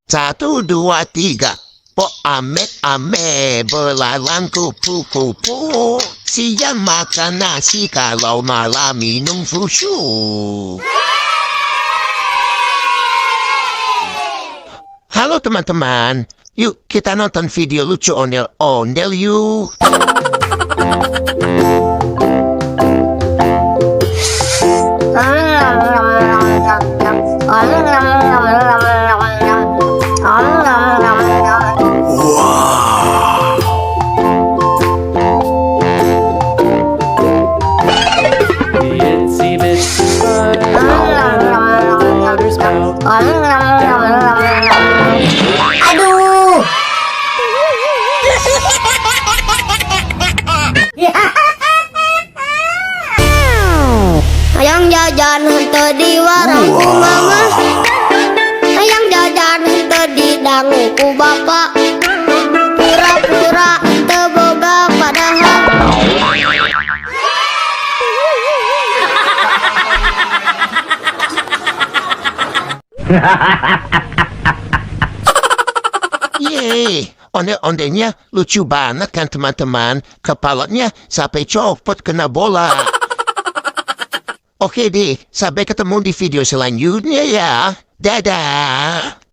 Satu, dua, tiga. Po ame, belalang kupu-kupu. Siang makan nasi, kalau malam minum susu. Halo teman-teman, yuk kita nonton video lucu ondel-ondel yuk. Aduh. Hayang jajan henteu di warung ku mama. Hayang jajan henteu di dangu ku bapak. Pura-pura teu boga padahal. Yeay, ondel-ondelnya lucu banget kan teman-teman. Kepalanya sampai copot kena bola. Oke deh, sampai ketemu di video selanjutnya ya. Dadah.